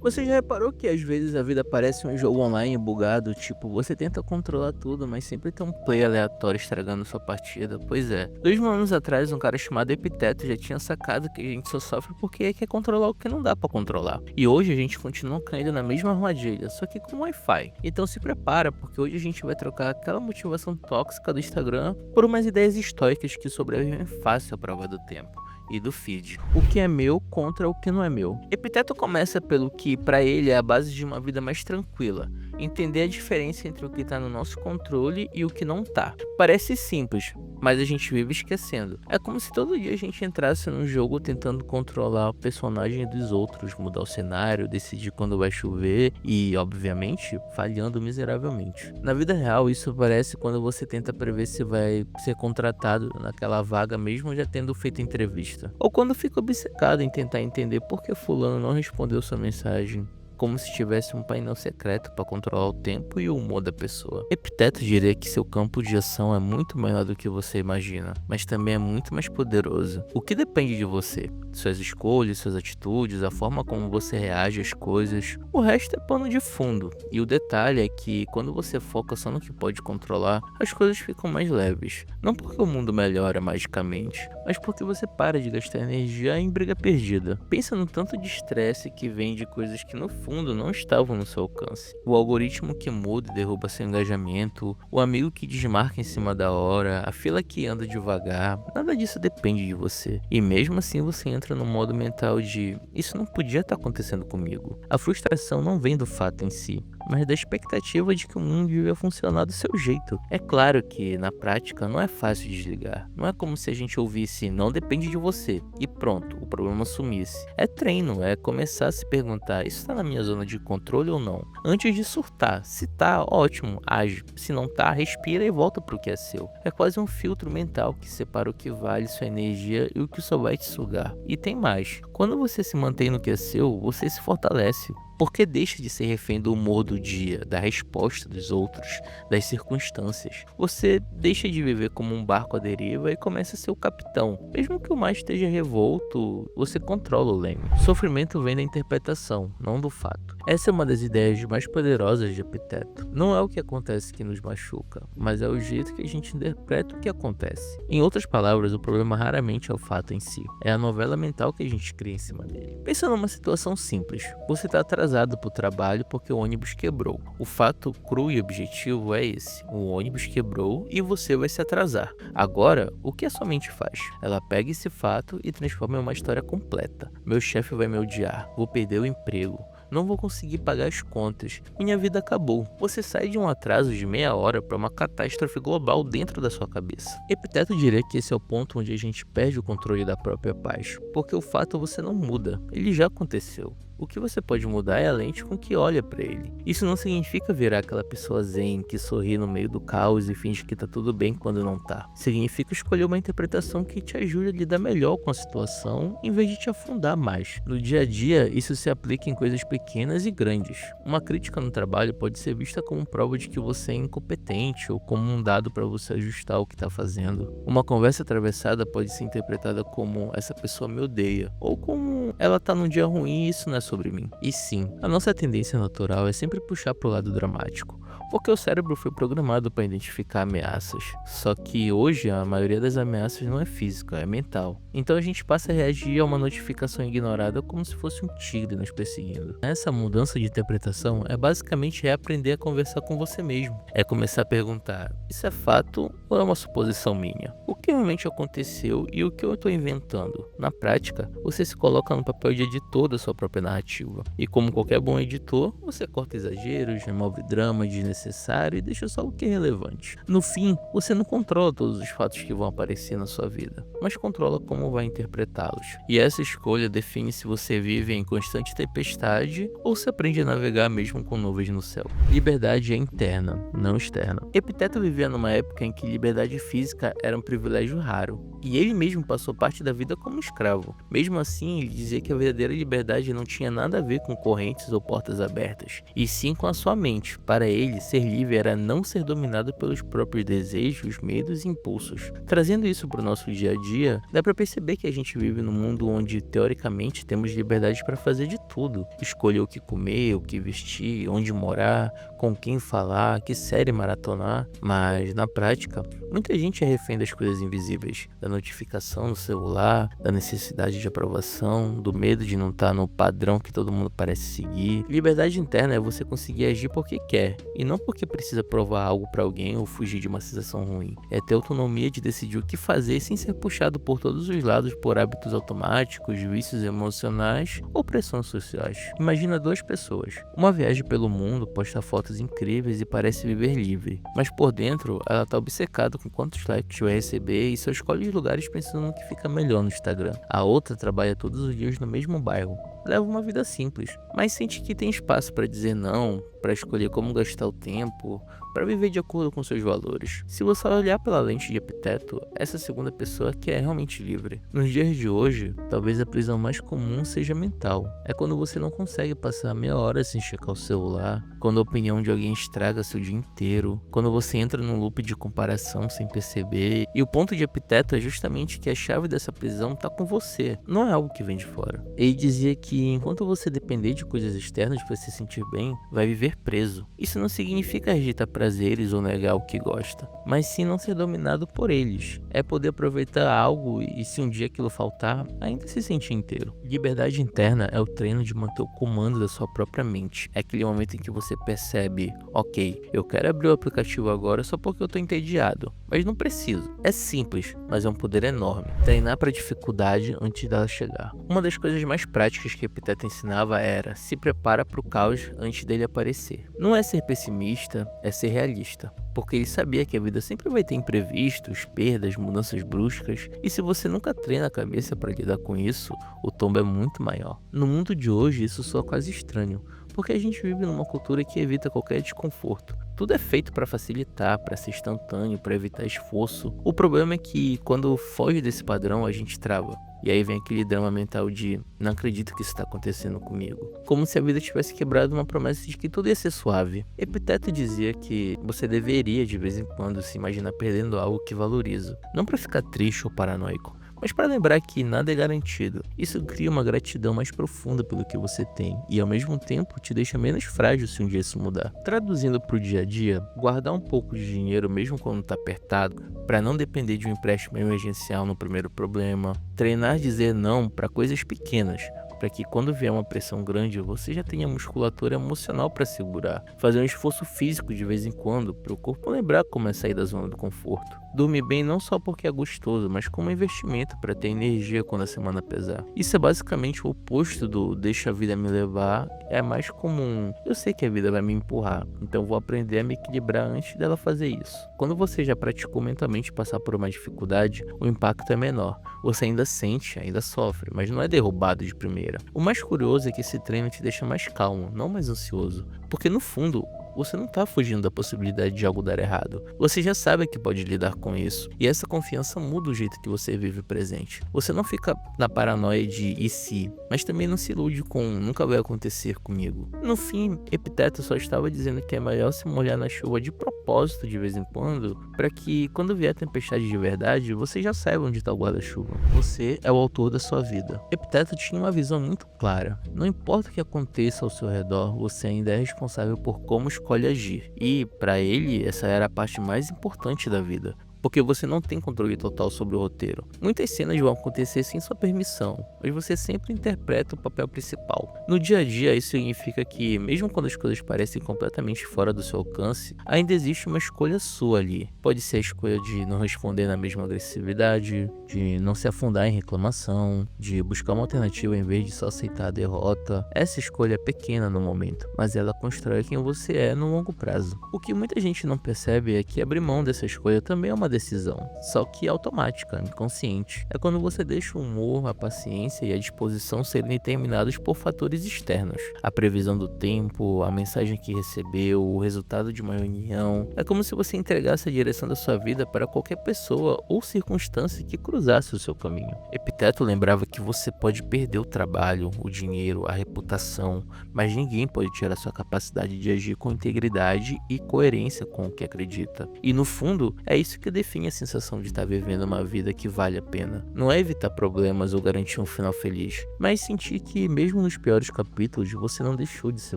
Você já reparou que às vezes a vida parece um jogo online bugado, tipo, você tenta controlar tudo, mas sempre tem um play aleatório estragando sua partida? Pois é. 2.000 anos atrás, um cara chamado Epiteto já tinha sacado que a gente só sofre porque quer controlar o que não dá pra controlar. E hoje a gente continua caindo na mesma armadilha, só que com Wi-Fi. Então se prepara, porque hoje a gente vai trocar aquela motivação tóxica do Instagram por umas ideias estoicas que sobrevivem fácil à prova do tempo e do feed. O que é meu contra o que não é meu. Epiteto começa pelo que para ele é a base de uma vida mais tranquila. Entender a diferença entre o que está no nosso controle e o que não tá. Parece simples, mas a gente vive esquecendo. É como se todo dia a gente entrasse num jogo tentando controlar o personagem dos outros, mudar o cenário, decidir quando vai chover e, obviamente, falhando miseravelmente. Na vida real, isso parece quando você tenta prever se vai ser contratado naquela vaga mesmo já tendo feito a entrevista. Ou quando fica obcecado em tentar entender por que fulano não respondeu sua mensagem, como se tivesse um painel secreto para controlar o tempo e o humor da pessoa. Epiteto diria que seu campo de ação é muito maior do que você imagina, mas também é muito mais poderoso. O que depende de você, suas escolhas, suas atitudes, a forma como você reage às coisas, o resto é pano de fundo. E o detalhe é que quando você foca só no que pode controlar, as coisas ficam mais leves. Não porque o mundo melhora magicamente, mas porque você para de gastar energia em briga perdida. Pensa no tanto de estresse que vem de coisas que no fundo não estavam no seu alcance. O algoritmo que muda e derruba seu engajamento, o amigo que desmarca em cima da hora, a fila que anda devagar, nada disso depende de você. E mesmo assim você entra no modo mental de isso não podia estar acontecendo comigo. A frustração não vem do fato em si, mas da expectativa de que o mundo devia funcionar do seu jeito. É claro que, na prática, não é fácil desligar. Não é como se a gente ouvisse não depende de você e pronto, o problema sumisse. É treino, é começar a se perguntar, isso está na minha zona de controle ou não? Antes de surtar, se tá, ótimo, age. Se não tá, respira e volta pro que é seu. É quase um filtro mental que separa o que vale sua energia e o que só vai te sugar. E tem mais, quando você se mantém no que é seu, você se fortalece. Porque deixa de ser refém do humor do dia, da resposta dos outros, das circunstâncias. Você deixa de viver como um barco à deriva e começa a ser o capitão. Mesmo que o mar esteja revolto, você controla o leme. O sofrimento vem da interpretação, não do fato. Essa é uma das ideias mais poderosas de Epiteto. Não é o que acontece que nos machuca, mas é o jeito que a gente interpreta o que acontece. Em outras palavras, o problema raramente é o fato em si, é a novela mental que a gente cria em cima dele. Pensa numa situação simples. Você está atrasado para o trabalho porque o ônibus quebrou. O fato cru e objetivo é esse. O ônibus quebrou e você vai se atrasar. Agora, o que a sua mente faz? Ela pega esse fato e transforma em uma história completa. Meu chefe vai me odiar, vou perder o emprego, não vou conseguir pagar as contas, minha vida acabou. Você sai de um atraso de meia hora para uma catástrofe global dentro da sua cabeça. Epiteto diria que esse é o ponto onde a gente perde o controle da própria paz, porque o fato você não muda, ele já aconteceu. O que você pode mudar é a lente com que olha para ele. Isso não significa virar aquela pessoa zen que sorri no meio do caos e finge que tá tudo bem quando não tá. Significa escolher uma interpretação que te ajude a lidar melhor com a situação em vez de te afundar mais. No dia a dia, isso se aplica em coisas pequenas e grandes. Uma crítica no trabalho pode ser vista como prova de que você é incompetente ou como um dado para você ajustar o que tá fazendo. Uma conversa atravessada pode ser interpretada como essa pessoa me odeia ou como ela tá num dia ruim e isso não é sobre mim. E sim, a nossa tendência natural é sempre puxar pro lado dramático, porque o cérebro foi programado para identificar ameaças. Só que hoje a maioria das ameaças não é física, é mental. Então a gente passa a reagir a uma notificação ignorada como se fosse um tigre nos perseguindo. Essa mudança de interpretação é basicamente reaprender a conversar com você mesmo. É começar a perguntar, isso é fato ou é uma suposição minha? O que realmente aconteceu e o que eu estou inventando? Na prática, você se coloca no papel de editor da sua própria narrativa. E como qualquer bom editor, você corta exageros, remove drama desnecessário e deixa só o que é relevante. No fim, você não controla todos os fatos que vão aparecer na sua vida, mas controla como vai interpretá-los. E essa escolha define se você vive em constante tempestade ou se aprende a navegar mesmo com nuvens no céu. Liberdade é interna, não externa. Epiteto vivia numa época em que liberdade física era um privilégio raro, e ele mesmo passou parte da vida como escravo. Mesmo assim, ele dizia que a verdadeira liberdade não tinha nada a ver com correntes ou portas abertas, e sim com a sua mente. Para ele, ele, ser livre era não ser dominado pelos próprios desejos, medos e impulsos. Trazendo isso para o nosso dia a dia, dá para perceber que a gente vive num mundo onde, teoricamente, temos liberdade para fazer de tudo. Escolher o que comer, o que vestir, onde morar, com quem falar, que série maratonar. Mas, na prática, muita gente é refém das coisas invisíveis, da notificação no celular, da necessidade de aprovação, do medo de não estar no padrão que todo mundo parece seguir. Liberdade interna é você conseguir agir porque quer, e não porque precisa provar algo para alguém ou fugir de uma sensação ruim. É ter autonomia de decidir o que fazer sem ser puxado por todos os lados por hábitos automáticos, vícios emocionais ou pressões sociais. Imagina duas pessoas. Uma viaja pelo mundo, posta fotos incríveis e parece viver livre, mas por dentro ela tá obcecada com quantos likes vai receber e só escolhe os lugares pensando no que fica melhor no Instagram. A outra trabalha todos os dias no mesmo bairro, leva uma vida simples, mas sente que tem espaço para dizer não, para escolher como gastar o tempo, para viver de acordo com seus valores. Se você olhar pela lente de Epiteto, essa segunda pessoa que é realmente livre. Nos dias de hoje, talvez a prisão mais comum seja mental. É quando você não consegue passar meia hora sem checar o celular, quando a opinião de alguém estraga seu dia inteiro, quando você entra num loop de comparação sem perceber. E o ponto de Epiteto é justamente que a chave dessa prisão tá com você, não é algo que vem de fora. Ele dizia que enquanto você depender de coisas externas para se sentir bem, vai viver preso. Isso não significa rejeitar prazeres ou negar o que gosta, mas sim não ser dominado por eles. É poder aproveitar algo e, se um dia aquilo faltar, ainda se sentir inteiro. Liberdade interna é o treino de manter o comando da sua própria mente. É aquele momento em que você percebe, ok, eu quero abrir o aplicativo agora só porque eu tô entediado, mas não preciso. É simples, mas é um poder enorme. Treinar para dificuldade antes dela chegar. Uma das coisas mais práticas que Epiteto ensinava era: se prepara para o caos antes dele aparecer. Não é ser pessimista, é ser realista, porque ele sabia que a vida sempre vai ter imprevistos, perdas, mudanças bruscas, e se você nunca treina a cabeça para lidar com isso, o tombo é muito maior. No mundo de hoje isso soa quase estranho, porque a gente vive numa cultura que evita qualquer desconforto. Tudo é feito para facilitar, para ser instantâneo, para evitar esforço. O problema é que quando foge desse padrão a gente trava. E aí vem aquele drama mental de não acredito que isso está acontecendo comigo. Como se a vida tivesse quebrado uma promessa de que tudo ia ser suave. Epiteto dizia que você deveria de vez em quando se imaginar perdendo algo que valoriza. Não para ficar triste ou paranoico, mas para lembrar que nada é garantido. Isso cria uma gratidão mais profunda pelo que você tem e ao mesmo tempo te deixa menos frágil se um dia isso mudar. Traduzindo para o dia a dia, guardar um pouco de dinheiro mesmo quando está apertado, para não depender de um empréstimo emergencial no primeiro problema. Treinar dizer não para coisas pequenas, para que quando vier uma pressão grande você já tenha musculatura emocional para segurar. Fazer um esforço físico de vez em quando para o corpo lembrar como é sair da zona do conforto. Dormir bem não só porque é gostoso, mas como investimento para ter energia quando a semana pesar. Isso é basicamente o oposto do deixa a vida me levar, é mais comum. Eu sei que a vida vai me empurrar, então vou aprender a me equilibrar antes dela fazer isso. Quando você já praticou mentalmente passar por uma dificuldade, o impacto é menor. Você ainda sente, ainda sofre, mas não é derrubado de primeira. O mais curioso é que esse treino te deixa mais calmo, não mais ansioso, porque no fundo você não tá fugindo da possibilidade de algo dar errado. Você já sabe que pode lidar com isso. E essa confiança muda o jeito que você vive o presente. Você não fica na paranoia de e se, mas também não se ilude com nunca vai acontecer comigo. No fim, Epiteto só estava dizendo que é melhor se molhar na chuva de propósito de vez em quando, para que quando vier a tempestade de verdade, você já saiba onde está o guarda-chuva. Você é o autor da sua vida. Epiteto tinha uma visão muito clara. Não importa o que aconteça ao seu redor, você ainda é responsável por como escolhe agir. E, para ele, essa era a parte mais importante da vida, porque você não tem controle total sobre o roteiro. Muitas cenas vão acontecer sem sua permissão, mas você sempre interpreta o papel principal. No dia a dia, isso significa que, mesmo quando as coisas parecem completamente fora do seu alcance, ainda existe uma escolha sua ali. Pode ser a escolha de não responder na mesma agressividade, de não se afundar em reclamação, de buscar uma alternativa em vez de só aceitar a derrota. Essa escolha é pequena no momento, mas ela constrói quem você é no longo prazo. O que muita gente não percebe é que abrir mão dessa escolha também é uma decisão, só que automática, inconsciente. É quando você deixa o humor, a paciência e a disposição serem determinados por fatores externos. A previsão do tempo, a mensagem que recebeu, o resultado de uma reunião. É como se você entregasse a direção da sua vida para qualquer pessoa ou circunstância que cruzasse o seu caminho. Epiteto lembrava que você pode perder o trabalho, o dinheiro, a reputação, mas ninguém pode tirar sua capacidade de agir com integridade e coerência com o que acredita. E no fundo, é isso que define a sensação de estar vivendo uma vida que vale a pena. Não é evitar problemas ou garantir um final feliz, mas sentir que mesmo nos piores capítulos você não deixou de ser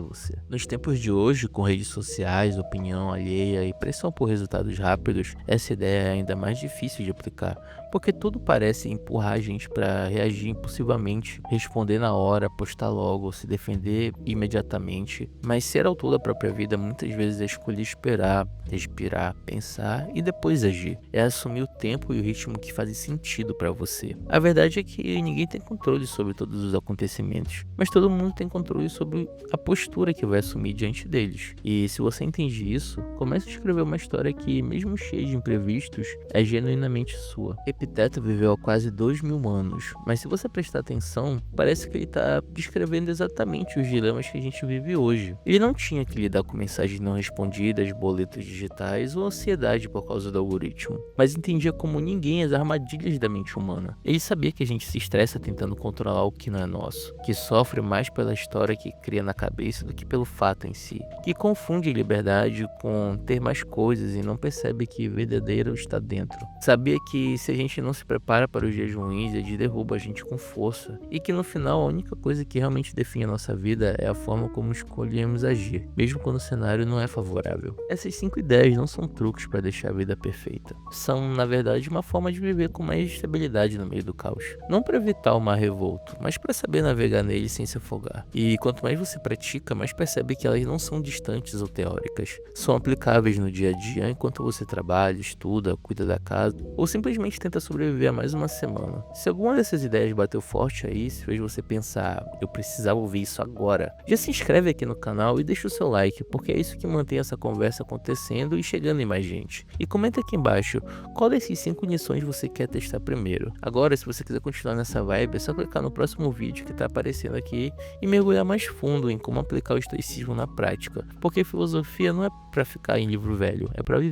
você. Nos tempos de hoje, com redes sociais, opinião alheia e pressão por resultados rápidos, essa ideia é ainda mais difícil de aplicar, porque tudo parece empurrar a gente para reagir impulsivamente, responder na hora, postar logo, se defender imediatamente. Mas ser autor da própria vida muitas vezes é escolher esperar, respirar, pensar e depois agir. É assumir o tempo e o ritmo que fazem sentido para você. A verdade é que ninguém tem controle sobre todos os acontecimentos, mas todo mundo tem controle sobre a postura que vai assumir diante deles. E se você entende isso, comece a escrever uma história que, mesmo cheia de imprevistos, é genuinamente sua. Epiteto viveu há quase 2000 anos, mas se você prestar atenção, parece que ele está descrevendo exatamente os dilemas que a gente vive hoje. Ele não tinha que lidar com mensagens não respondidas, boletos digitais ou ansiedade por causa do algoritmo, mas entendia como ninguém as armadilhas da mente humana. Ele sabia que a gente se estressa tentando controlar o que não é nosso, que sofre mais pela história que cria na cabeça do que pelo fato em si, que confunde liberdade com ter mais coisas e não percebe que verdadeiro está dentro. Sabia que se a gente não se prepara para os dias ruins, eles derrubam a gente com força, e que no final a única coisa que realmente define a nossa vida é a forma como escolhemos agir, mesmo quando o cenário não é favorável. Essas 5 ideias não são truques para deixar a vida perfeita, são na verdade uma forma de viver com mais estabilidade no meio do caos, não para evitar o mar revolto, mas para saber navegar nele sem se afogar. E quanto mais você pratica, mais percebe que elas não são distantes ou teóricas, são aplicáveis no dia a dia enquanto você trabalha, estuda, cuida da casa ou simplesmente tenta sobreviver a mais uma semana. Se alguma dessas ideias bateu forte aí, se fez você pensar, eu precisava ouvir isso agora, já se inscreve aqui no canal e deixa o seu like, porque é isso que mantém essa conversa acontecendo e chegando em mais gente. E comenta aqui embaixo, qual desses 5 lições você quer testar primeiro. Agora, se você quiser continuar nessa vibe, é só clicar no próximo vídeo que tá aparecendo aqui e mergulhar mais fundo em como aplicar o estoicismo na prática, porque filosofia não é pra ficar em livro velho, é pra viver.